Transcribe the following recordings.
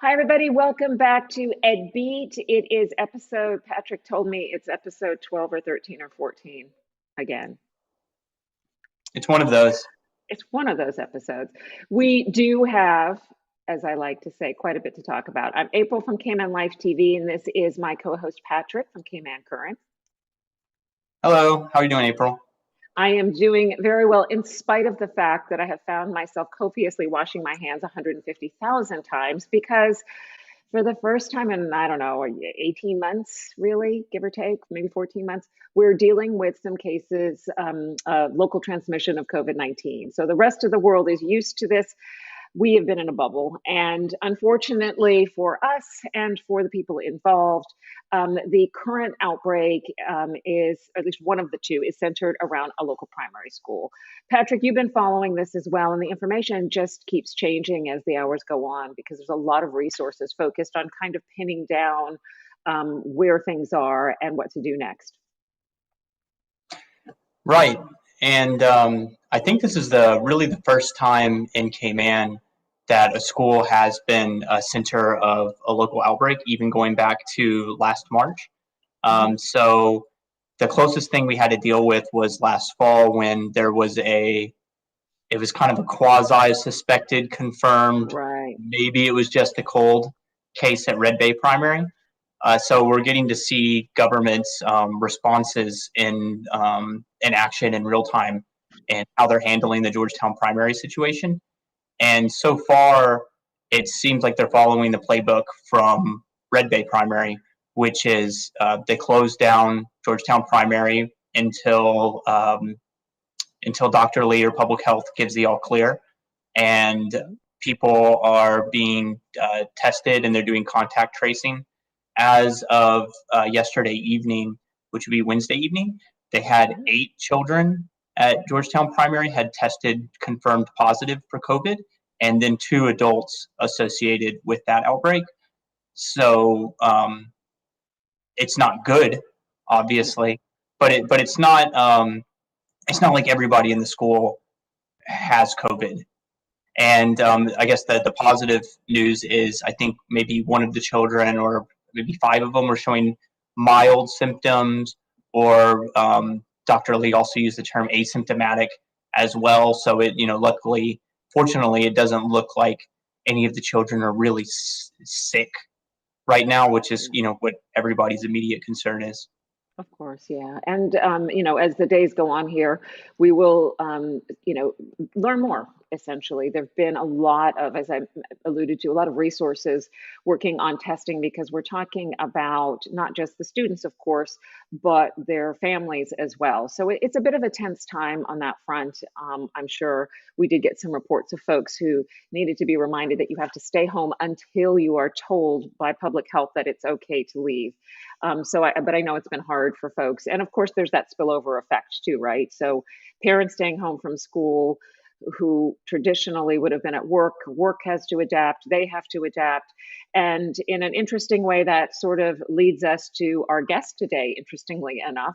Hi, everybody. Welcome back to EDBEAT. It is Patrick told me it's episode 12 or 13 or 14 again. It's one of those. It's one of those episodes. We do have, as I like to say, quite a bit to talk about. I'm April from Cayman Life TV, and this is my co-host Patrick from Cayman Current. Hello, how are you doing, April? I am doing very well in spite of the fact that I have found myself copiously washing my hands 150,000 times because for the first time in, I don't know, 18 months, really, give or take, maybe 14 months, we're dealing with some cases, local transmission of COVID-19. So the rest of the world is used to this. We have been in a bubble. And unfortunately for us and for the people involved, the current outbreak is, at least one of the two, is centered around a local primary school. Patrick, you've been following this as well, and the information just keeps changing as the hours go on because there's a lot of resources focused on kind of pinning down where things are and what to do next. Right, and I think this is really the first time in Cayman that a school has been a center of a local outbreak, even going back to last March. So the closest thing we had to deal with was last fall when there was it was kind of a quasi-suspected, confirmed, Right. maybe it was just a cold case at Red Bay Primary. So we're getting to see government's responses in action in real time and how they're handling the Georgetown primary situation. And so far, it seems like they're following the playbook from Red Bay Primary, which is they close down Georgetown Primary until Dr. Lee or Public Health gives the all clear, and people are being tested and they're doing contact tracing. As of yesterday evening, which would be Wednesday evening, they had 8 children at Georgetown Primary had tested confirmed positive for COVID, and then 2 adults associated with that outbreak. So it's not good, obviously, but it's not like everybody in the school has COVID. And I guess the positive news is I think maybe one of the children or maybe 5 of them were showing mild symptoms, or Dr. Lee also used the term asymptomatic as well. So luckily, fortunately, it doesn't look like any of the children are really sick right now, which is, what everybody's immediate concern is. Of course, yeah. And, as the days go on here, we will, learn more, essentially. There've been a lot of, as I alluded to, a lot of resources working on testing because we're talking about not just the students, of course, but their families as well. So it's a bit of a tense time on that front. I'm sure we did get some reports of folks who needed to be reminded that you have to stay home until you are told by public health that it's okay to leave. But I know it's been hard for folks. And of course, there's that spillover effect too, right? So parents staying home from school who traditionally would have been at work has to adapt, they have to adapt. And in an interesting way, that sort of leads us to our guest today, interestingly enough.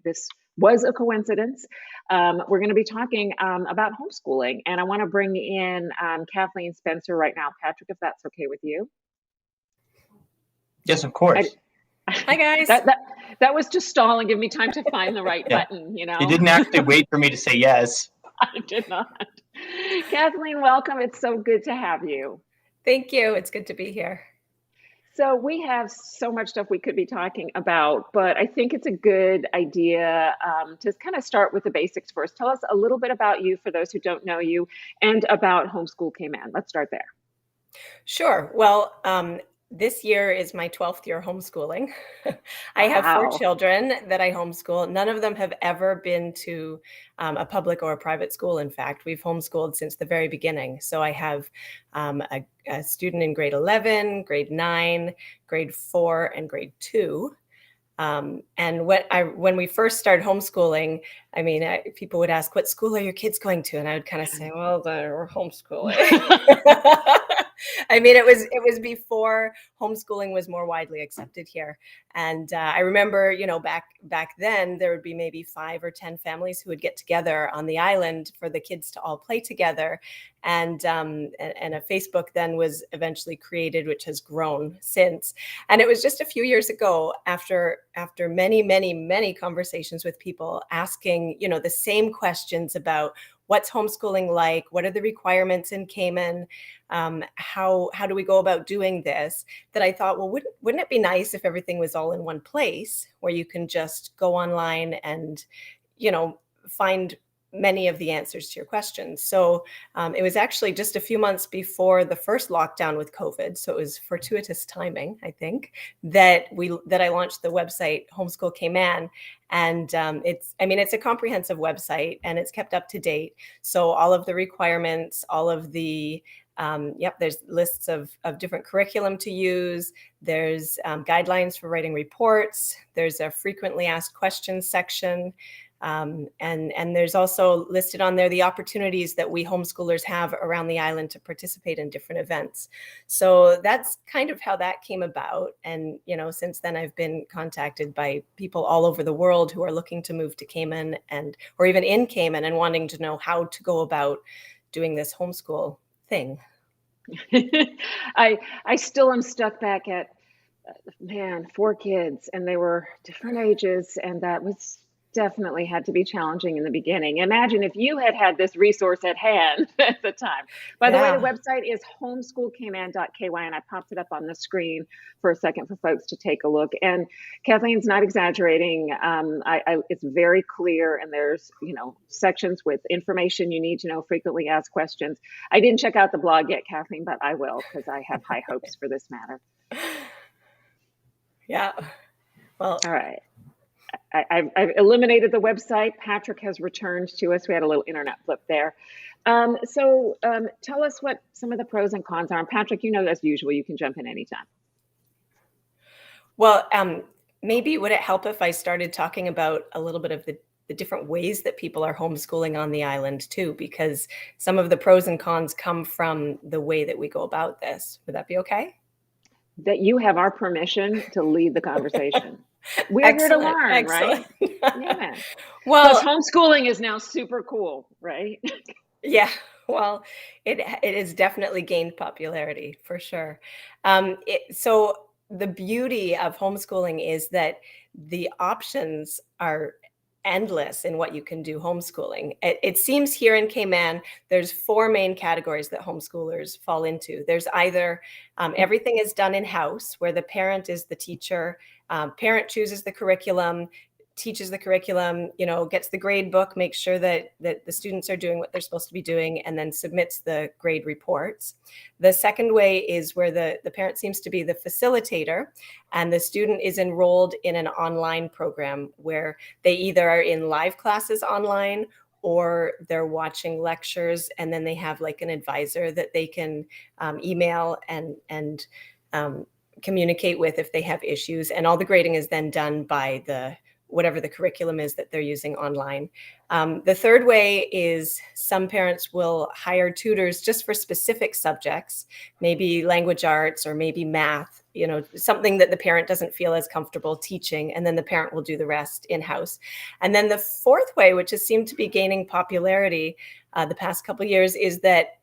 This was a coincidence. We're going to be talking about homeschooling. And I want to bring in Kathleen Spencer right now. Patrick, if that's okay with you. Yes, of course. Hi, guys. That was to stall and give me time to find the right button, You didn't actually wait for me to say yes. I did not. Kathleen, welcome. It's so good to have you. Thank you. It's good to be here. So we have so much stuff we could be talking about, but I think it's a good idea to kind of start with the basics first. Tell us a little bit about you for those who don't know you and about Homeschool Cayman. Let's start there. Sure. Well, this year is my 12th year homeschooling. I have 4 children that I homeschool. None of them have ever been to a public or a private school. In fact, we've homeschooled since the very beginning. So I have a student in grade 11, grade 9, grade 4, and grade 2. And when we first started homeschooling, people would ask, "What school are your kids going to?" And I would kind of say, "Well, we're homeschooling." I mean, it was before homeschooling was more widely accepted here. And I remember, back then there would be maybe 5 or 10 families who would get together on the island for the kids to all play together. And a Facebook then was eventually created, which has grown since. And it was just a few years ago, after many, many, many conversations with people asking, the same questions about what's homeschooling like, what are the requirements in Cayman, how do we go about doing this, that I thought, well, wouldn't it be nice if everything was all in one place where you can just go online and, find many of the answers to your questions. So it was actually just a few months before the first lockdown with COVID. So it was fortuitous timing, I think, that I launched the website Homeschool Cayman. And it's a comprehensive website and it's kept up to date. So all of the requirements, all of the there's lists of different curriculum to use. There's guidelines for writing reports. There's a frequently asked questions section. And there's also listed on there the opportunities that we homeschoolers have around the island to participate in different events. So that's kind of how that came about. And, since then I've been contacted by people all over the world who are looking to move to Cayman or even in Cayman and wanting to know how to go about doing this homeschool thing. I still am stuck back at, 4 kids, and they were different ages, and that was definitely had to be challenging in the beginning. Imagine if you had this resource at hand at the time. By the way, the website is homeschoolcayman.ky, and I popped it up on the screen for a second for folks to take a look. And Kathleen's not exaggerating. It's very clear, and there's sections with information you need to know, frequently asked questions. I didn't check out the blog yet, Kathleen, but I will, because I have high hopes for this matter. Yeah. Well, all right. I've eliminated the website. Patrick has returned to us. We had a little internet flip there. So tell us what some of the pros and cons are. And Patrick, as usual, you can jump in anytime. Well, maybe would it help if I started talking about a little bit of the different ways that people are homeschooling on the island too, because some of the pros and cons come from the way that we go about this. Would that be okay? That you have our permission to lead the conversation. We're here to learn, right? Yeah. Well, plus homeschooling is now super cool, right? Yeah. Well, it has definitely gained popularity for sure. So the beauty of homeschooling is that the options are endless in what you can do homeschooling. It seems here in Cayman, there's 4 main categories that homeschoolers fall into. There's either everything is done in-house, where the parent is the teacher, parent chooses the curriculum, teaches the curriculum, gets the grade book, makes sure that the students are doing what they're supposed to be doing, and then submits the grade reports. The second way is where the parent seems to be the facilitator, and the student is enrolled in an online program where they either are in live classes online or they're watching lectures, and then they have like an advisor that they can email and communicate with if they have issues. And all the grading is then done by whatever the curriculum is that they're using online. The third way is some parents will hire tutors just for specific subjects, maybe language arts or maybe math, something that the parent doesn't feel as comfortable teaching, and then the parent will do the rest in-house. And then the fourth way, which has seemed to be gaining popularity the past couple of years, is that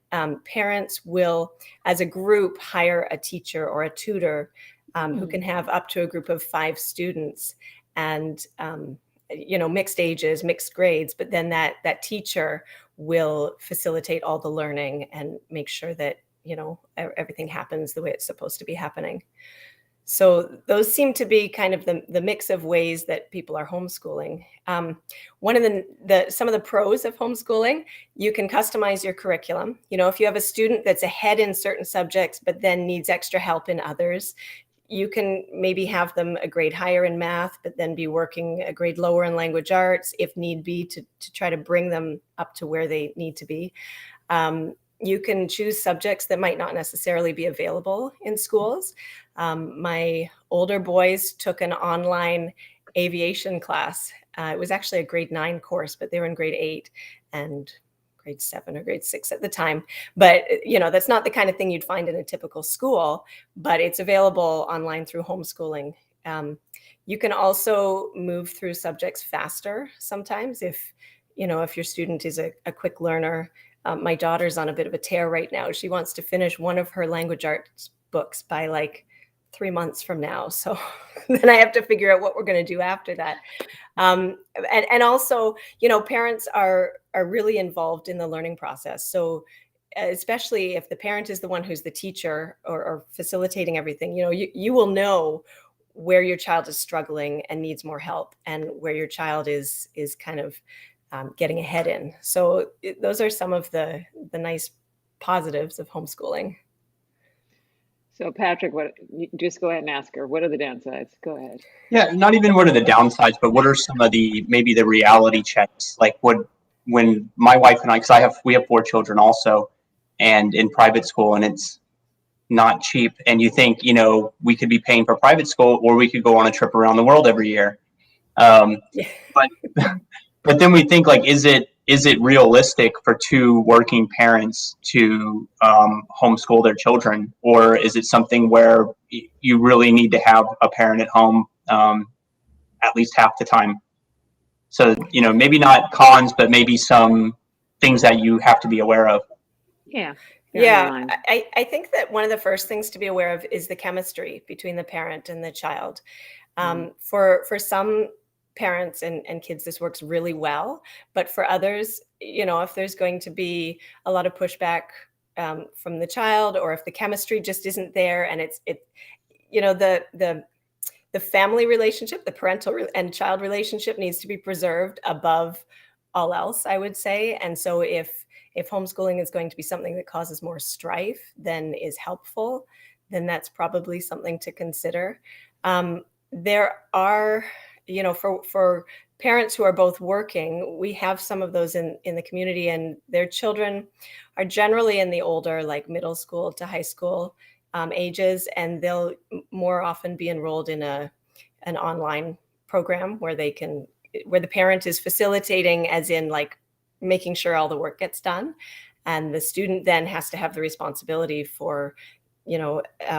parents will, as a group, hire a teacher or a tutor who can have up to a group of 5 students. And, mixed ages, mixed grades, but then that teacher will facilitate all the learning and make sure that, everything happens the way it's supposed to be happening. So those seem to be kind of the mix of ways that people are homeschooling. One of some of the pros of homeschooling, you can customize your curriculum. If you have a student that's ahead in certain subjects, but then needs extra help in others, you can maybe have them a grade higher in math, but then be working a grade lower in language arts if need be to try to bring them up to where they need to be. You can choose subjects that might not necessarily be available in schools. My older boys took an online aviation class. It was actually a grade 9 course, but they were in grade 8. And grade 7 or grade 6 at the time. But, that's not the kind of thing you'd find in a typical school, but it's available online through homeschooling. You can also move through subjects faster sometimes if your student is a quick learner. My daughter's on a bit of a tear right now. She wants to finish one of her language arts books by like 3 months from now. So then I have to figure out what we're going to do after that. And also, parents are really involved in the learning process. So especially if the parent is the one who's the teacher or facilitating everything, you will know where your child is struggling and needs more help, and where your child is kind of getting ahead in. So those are some of the nice positives of homeschooling. So Patrick, just go ahead and ask her, what are the downsides? Go ahead. Yeah, not even what are the downsides, but what are some of maybe the reality checks? Like when my wife and I, because we have 4 children also, and in private school, and it's not cheap. And you think, we could be paying for private school, or we could go on a trip around the world every year. But but then we think, like, is it realistic for 2 working parents to homeschool their children, or is it something where you really need to have a parent at home at least half the time? So, maybe not cons, but maybe some things that you have to be aware of. Yeah. Yeah, I think that one of the first things to be aware of is the chemistry between the parent and the child. For some parents and kids, this works really well, but for others, if there's going to be a lot of pushback from the child, or if the chemistry just isn't there, and the family relationship, the parental and child relationship needs to be preserved above all else, I would say. And so if homeschooling is going to be something that causes more strife than is helpful, then that's probably something to consider. There are, for parents who are both working, we have some of those in the community, and their children are generally in the older, like middle school to high school ages, and they'll more often be enrolled in an online program where the parent is facilitating, as in like making sure all the work gets done, and the student then has to have the responsibility for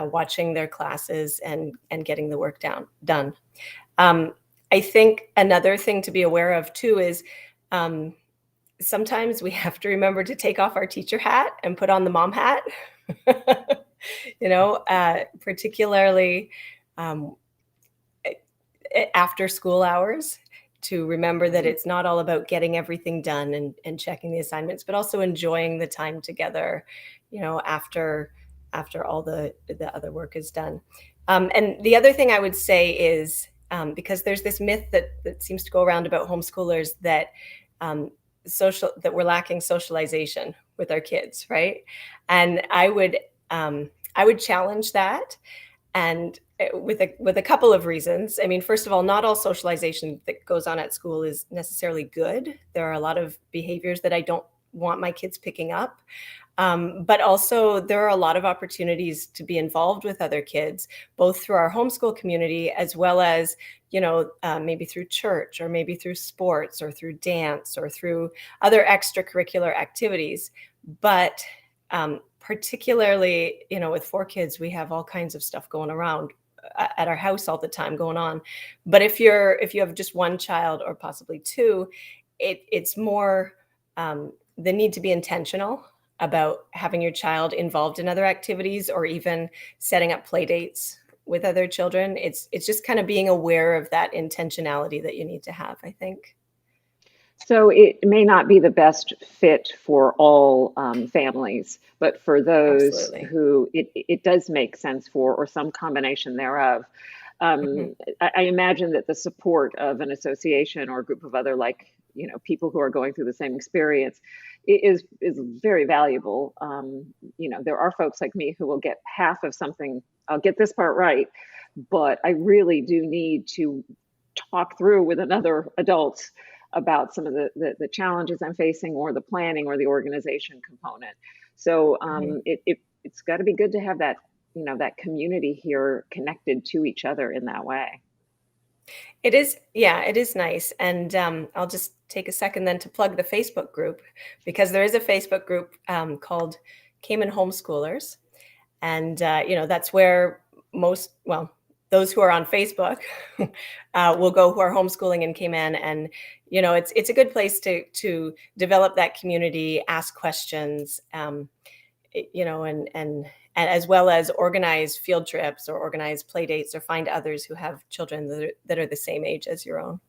watching their classes and getting the work done. I think another thing to be aware of too is sometimes we have to remember to take off our teacher hat and put on the mom hat. Particularly after school hours, to remember that it's not all about getting everything done and checking the assignments, but also enjoying the time together, after all the other work is done. And the other thing I would say is, because there's this myth that seems to go around about homeschoolers that that we're lacking socialization with our kids, right? And I would challenge that, and with a couple of reasons. I mean, first of all, not all socialization that goes on at school is necessarily good. There are a lot of behaviors that I don't want my kids picking up. But also there are a lot of opportunities to be involved with other kids, both through our homeschool community, as well as, maybe through church, or maybe through sports, or through dance, or through other extracurricular activities. But particularly, with 4 kids, we have all kinds of stuff going around at our house all the time going on. But if you have just 1 child, or possibly 2, it's more the need to be intentional about having your child involved in other activities, or even setting up play dates with other children. It's just kind of being aware of that intentionality that you need to have, I think. So it may not be the best fit for all families, but for those Absolutely. who it does make sense for, or some combination thereof. I imagine that the support of an association or a group of other, people who are going through the same experience is very valuable. There are folks like me who will get half of something. I'll get this part right, but I really do need to talk through with another adult about some of the challenges I'm facing, or the planning, or the organization component. So it's got to be good to have that, that community here connected to each other in that way. It is, yeah, it is nice. And I'll just take a second then to plug the Facebook group, because there is a Facebook group called Cayman Homeschoolers. And, that's where those who are on Facebook will go, who are homeschooling in Cayman. And, it's a good place to develop that community, ask questions, and as well as organize field trips or organize play dates or find others who have children that are the same age as your own.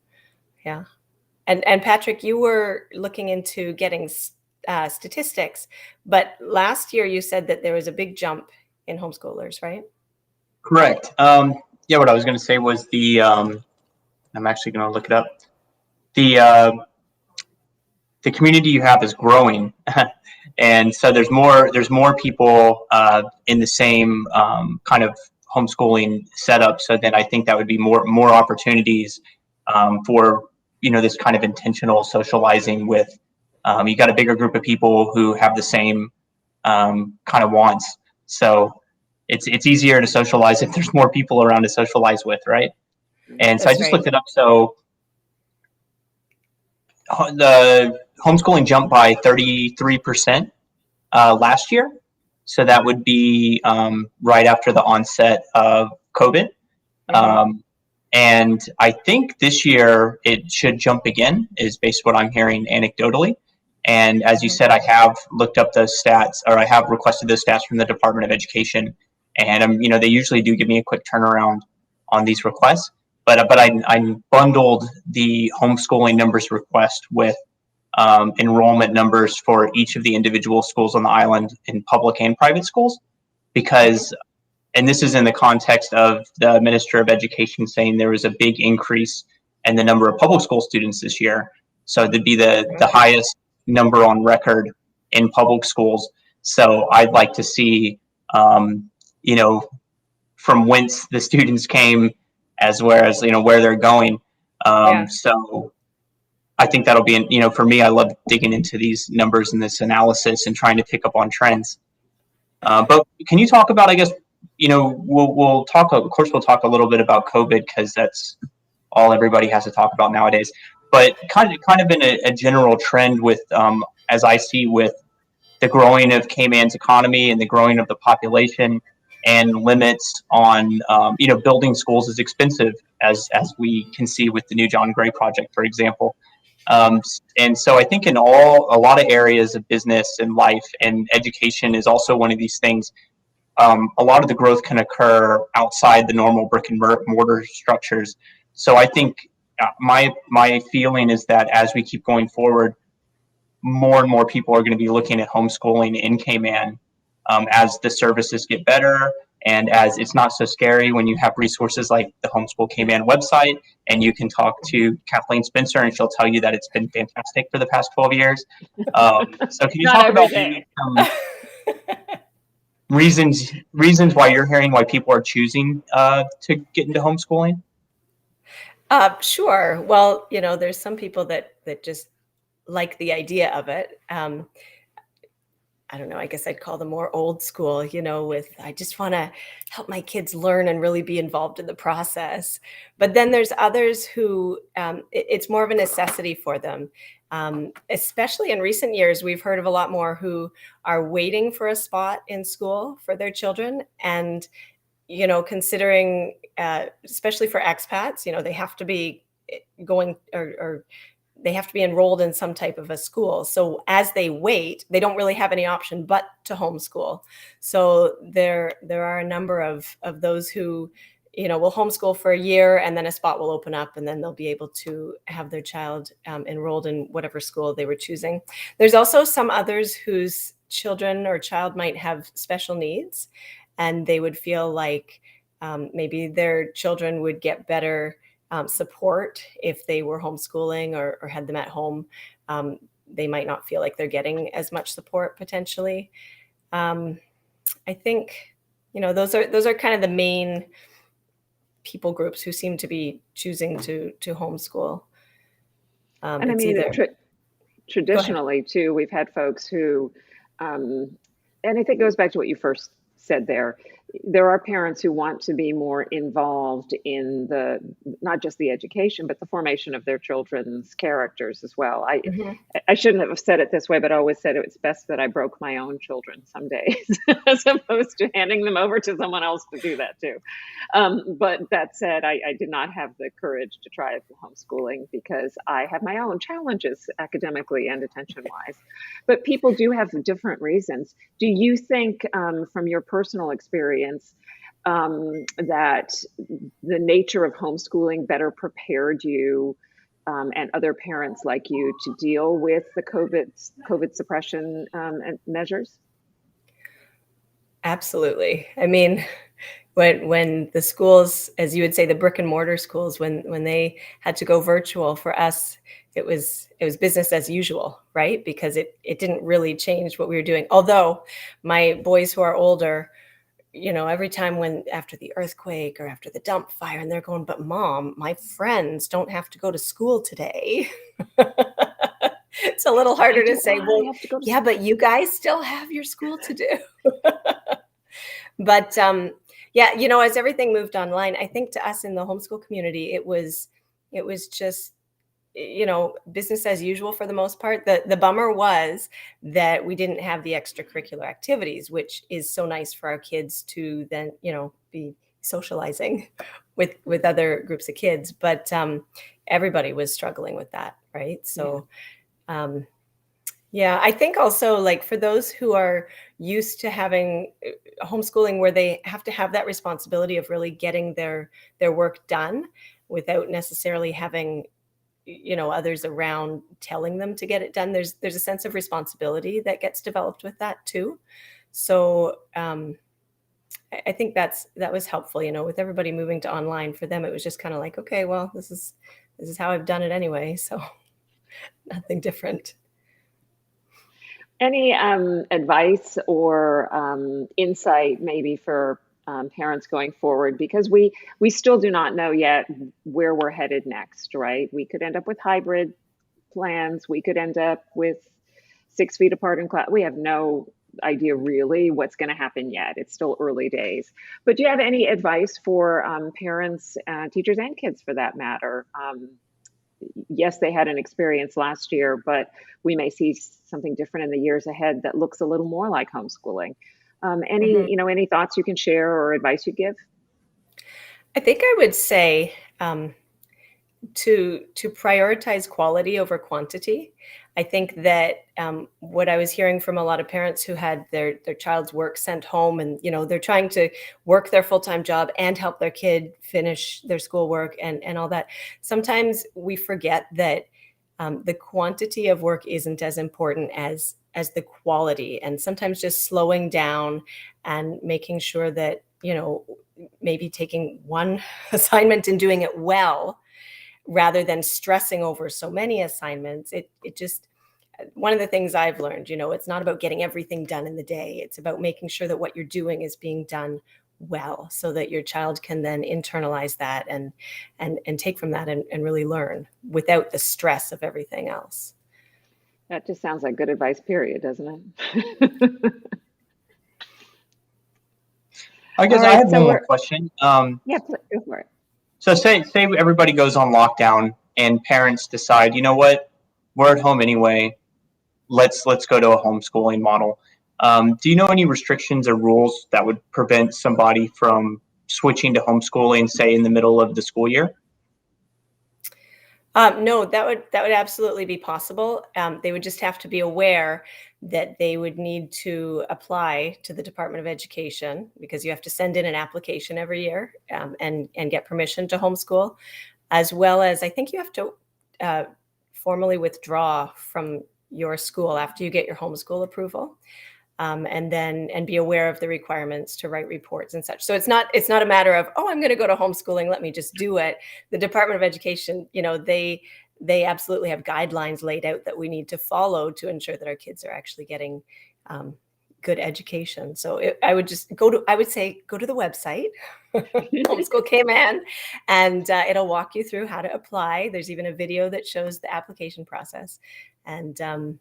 Yeah. And Patrick, you were looking into getting statistics, but last year you said that there was a big jump in homeschoolers, right? Correct. What I was going to say was I'm actually going to look it up. The community you have is growing, and so there's more people in the same kind of homeschooling setup. So then I think that would be more opportunities for this kind of intentional socializing with. You got a bigger group of people who have the same kind of wants. So it's easier to socialize if there's more people around to socialize with, right? And so I just looked it up. So the homeschooling jumped by 33% last year. So that would be right after the onset of COVID. Mm-hmm. And I think this year it should jump again, is based on what I'm hearing anecdotally. And as you said, I have looked up those stats, or I have requested those stats from the Department of Education. And they usually do give me a quick turnaround on these requests. But I bundled the homeschooling numbers request with enrollment numbers for each of the individual schools on the island in public and private schools, because, and this is in the context of the Minister of Education saying there was a big increase in the number of public school students this year. So it'd be the highest number on record in public schools. So I'd like to see, from whence the students came, as well as, where they're going. So I think that'll be, for me, I love digging into these numbers and this analysis and trying to pick up on trends. But can you talk about, I guess, we'll talk, of course, we'll talk a little bit about COVID, because that's all everybody has to talk about nowadays. But kind of been a general trend with, as I see, with the growing of Cayman's economy and the growing of the population, and limits on, building schools is expensive, as we can see with the new John Gray project, for example. And so I think in a lot of areas of business and life, and education is also one of these things, a lot of the growth can occur outside the normal brick and mortar structures. So I think my feeling is that as we keep going forward, more and more people are going to be looking at homeschooling in Cayman, as the services get better, and as it's not so scary when you have resources like the Homeschool Cayman website, and you can talk to Kathleen Spencer and she'll tell you that it's been fantastic for the past 12 years. So can you talk about reasons why you're hearing why people are choosing to get into homeschooling? Sure. Well, there's some people that just like the idea of it. I don't know, I guess I'd call them more old school, with, I just want to help my kids learn and really be involved in the process. But then there's others who it's more of a necessity for them. Especially in recent years, we've heard of a lot more who are waiting for a spot in school for their children. And, considering, especially for expats, they have to be going or they have to be enrolled in some type of a school. So as they wait, they don't really have any option but to homeschool. So there are a number of those who, will homeschool for a year, and then a spot will open up, and then they'll be able to have their child enrolled in whatever school they were choosing. There's also some others whose children or child might have special needs, and they would feel like maybe their children would get better support if they were homeschooling or had them at home. They might not feel like they're getting as much support potentially. I think, those are kind of the main people groups who seem to be choosing to homeschool. And I mean, traditionally too, we've had folks who, and I think it goes back to what you first said there, there are parents who want to be more involved in not just the education, but the formation of their children's characters as well. I shouldn't have said it this way, but I always said it's best that I broke my own children some days as opposed to handing them over to someone else to do that too. But that said, I did not have the courage to try homeschooling because I have my own challenges academically and attention-wise. But people do have different reasons. Do you think, from your personal experience, that the nature of homeschooling better prepared you and other parents like you to deal with the COVID suppression measures? Absolutely. I mean, when the schools, as you would say, the brick and mortar schools, when they had to go virtual, for us, it was business as usual, right? Because it didn't really change what we were doing. Although my boys who are older, every time after the earthquake or after the dump fire, and they're going, but Mom, my friends don't have to go to school today. It's a little harder to say, well, yeah, but you guys still have your school to do. But yeah, as everything moved online, I think to us in the homeschool community, it was just, business as usual for the most part. The bummer was that we didn't have the extracurricular activities, which is so nice for our kids to then, be socializing with other groups of kids. But everybody was struggling with that, right? So yeah, I think also, like, for those who are used to having homeschooling where they have to have that responsibility of really getting their work done without necessarily having others around telling them to get it done, there's a sense of responsibility that gets developed with that too. So I think that was helpful, with everybody moving to online. For them, it was just kind of like, okay, well, this is how I've done it anyway, so nothing different. Any advice or insight maybe for parents going forward? Because we still do not know yet where we're headed next, right? We could end up with hybrid plans. We could end up with 6 feet apart in class. We have no idea really what's going to happen yet. It's still early days. But do you have any advice for parents, teachers, and kids for that matter? Yes, they had an experience last year, but we may see something different in the years ahead that looks a little more like homeschooling. Any thoughts you can share or advice you give? I think I would say to prioritize quality over quantity. I think that what I was hearing from a lot of parents who had their child's work sent home, and they're trying to work their full-time job and help their kid finish their schoolwork and all that. Sometimes we forget that the quantity of work isn't as important as the quality, and sometimes just slowing down and making sure that maybe taking one assignment and doing it well rather than stressing over so many assignments. It just, one of the things I've learned, it's not about getting everything done in the day. It's about making sure that what you're doing is being done well, so that your child can then internalize that and take from that and really learn without the stress of everything else. That just sounds like good advice, period, doesn't it? I guess I have one more question. Yeah, go for it. So say everybody goes on lockdown and parents decide, you know what, we're at home anyway. Let's go to a homeschooling model. Do you know any restrictions or rules that would prevent somebody from switching to homeschooling, say in the middle of the school year? No, that would absolutely be possible. They would just have to be aware that they would need to apply to the Department of Education, because you have to send in an application every year and get permission to homeschool, as well as I think you have to formally withdraw from your school after you get your homeschool approval. And be aware of the requirements to write reports and such. So it's not a matter of, oh, I'm going to go to homeschooling, let me just do it. The Department of Education, they absolutely have guidelines laid out that we need to follow to ensure that our kids are actually getting good education. So I would say go to the website, Homeschool Cayman, and it'll walk you through how to apply. There's even a video that shows the application process, and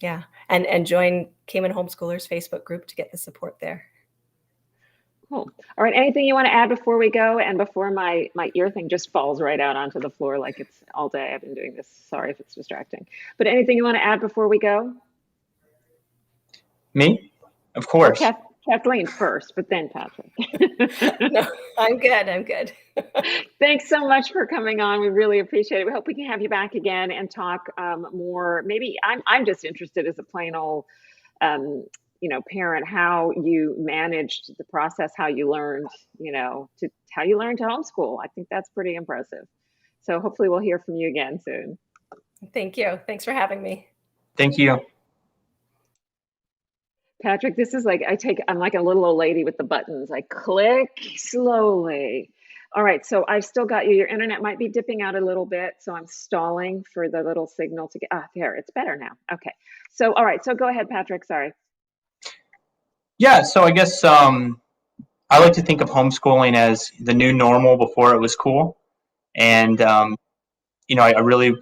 yeah, and join Cayman Homeschoolers Facebook group to get the support there. Cool. All right. Anything you want to add before we go, and before my ear thing just falls right out onto the floor like it's all day I've been doing this. Sorry if it's distracting. But anything you want to add before we go? Me? Of Well, course. Kathleen first, but then Patrick. No, I'm good. I'm good. Thanks so much for coming on. We really appreciate it. We hope we can have you back again and talk more. Maybe I'm just interested as a plain old parent, how you managed the process, how you learned, how you learned to homeschool. I think that's pretty impressive. So hopefully we'll hear from you again soon. Thank you. Thanks for having me. Thank you. Patrick, this is like, I'm like a little old lady with the buttons. I click slowly. All right, so I've still got you. Your internet might be dipping out a little bit, so I'm stalling for the little signal to get, there, it's better now. Okay, so, all right, so go ahead, Patrick, sorry. Yeah, so I guess I like to think of homeschooling as the new normal before it was cool. And, I really,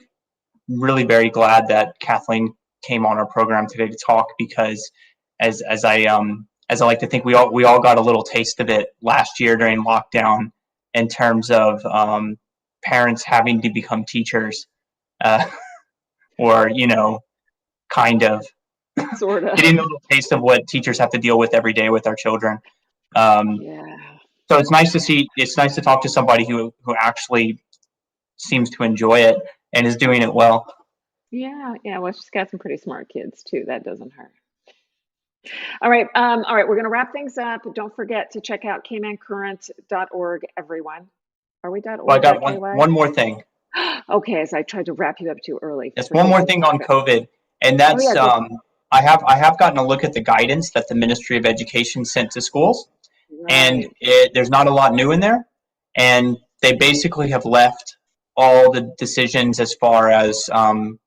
really very glad that Kathleen came on our program today to talk, because as I like to think, we all got a little taste of it last year during lockdown, in terms of parents having to become teachers, or kind of sort of getting a little taste of what teachers have to deal with every day with our children. Yeah. So it's nice to see. It's nice to talk to somebody who actually seems to enjoy it and is doing it well. Yeah. Well, she's got some pretty smart kids too. That doesn't hurt. All right. We're going to wrap things up. Don't forget to check out caymancurrent.org, everyone. Are we .org? Well, I got one more thing. Okay, as I tried to wrap you up too early. Yes, one more thing on COVID, and that's I have gotten a look at the guidance that the Ministry of Education sent to schools, and there's not a lot new in there, and they basically have left all the decisions as far as the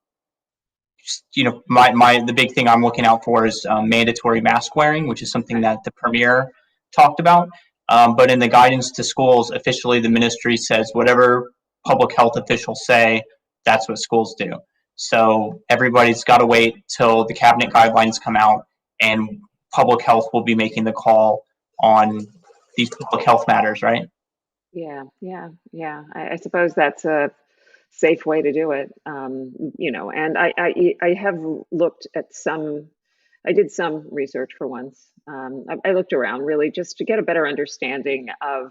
big thing I'm looking out for is mandatory mask wearing, which is something that the Premier talked about. But in the guidance to schools, officially the ministry says whatever public health officials say, that's what schools do. So everybody's got to wait till the cabinet guidelines come out, and public health will be making the call on these public health matters, right? Yeah. I suppose that's a safe way to do it. And I have looked at I did some research for once. I looked around really just to get a better understanding of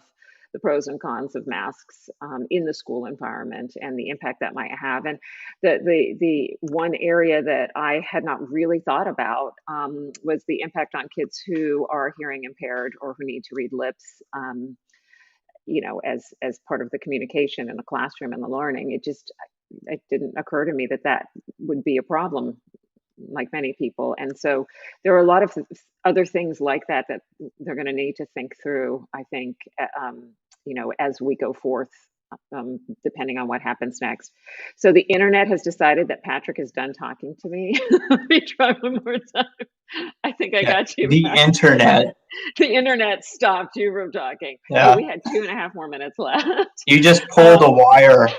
the pros and cons of masks in the school environment and the impact that might have. And the one area that I had not really thought about was the impact on kids who are hearing impaired or who need to read lips. As part of the communication in the classroom and the learning. It didn't occur to me that would be a problem, like many people. And so there are a lot of other things like that they're going to need to think through, I think, as we go forth, depending on what happens next. So the internet has decided that Patrick is done talking to me. Let me try one more time. I think I got you. The internet. The internet stopped you from talking. Yeah. Oh, we had 2.5 more minutes left. You just pulled a wire.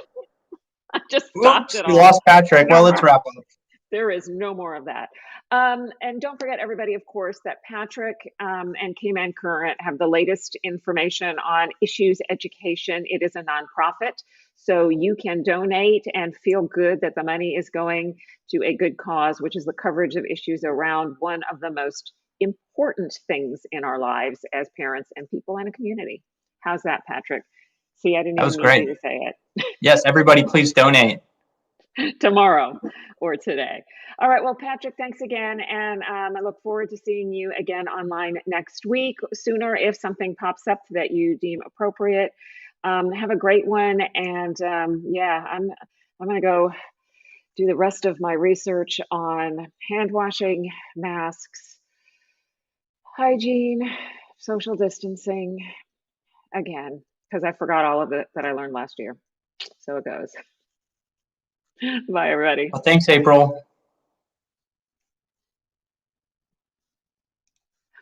I just stopped it all. We lost Patrick. Well, let's wrap up. There is no more of that. And don't forget, everybody, of course, that Patrick and Cayman Current have the latest information on Issues Education. It is a nonprofit, so you can donate and feel good that the money is going to a good cause, which is the coverage of issues around one of the most important things in our lives as parents and people in a community. How's that, Patrick? See, I didn't even need you to say it. Yes, everybody, please donate. Tomorrow or today. All right. Well, Patrick, thanks again. And I look forward to seeing you again online next week, sooner if something pops up that you deem appropriate. Have a great one. And I'm going to go do the rest of my research on hand washing, masks, hygiene, social distancing again, because I forgot all of it that I learned last year. So it goes. Bye, everybody. Well, thanks, April.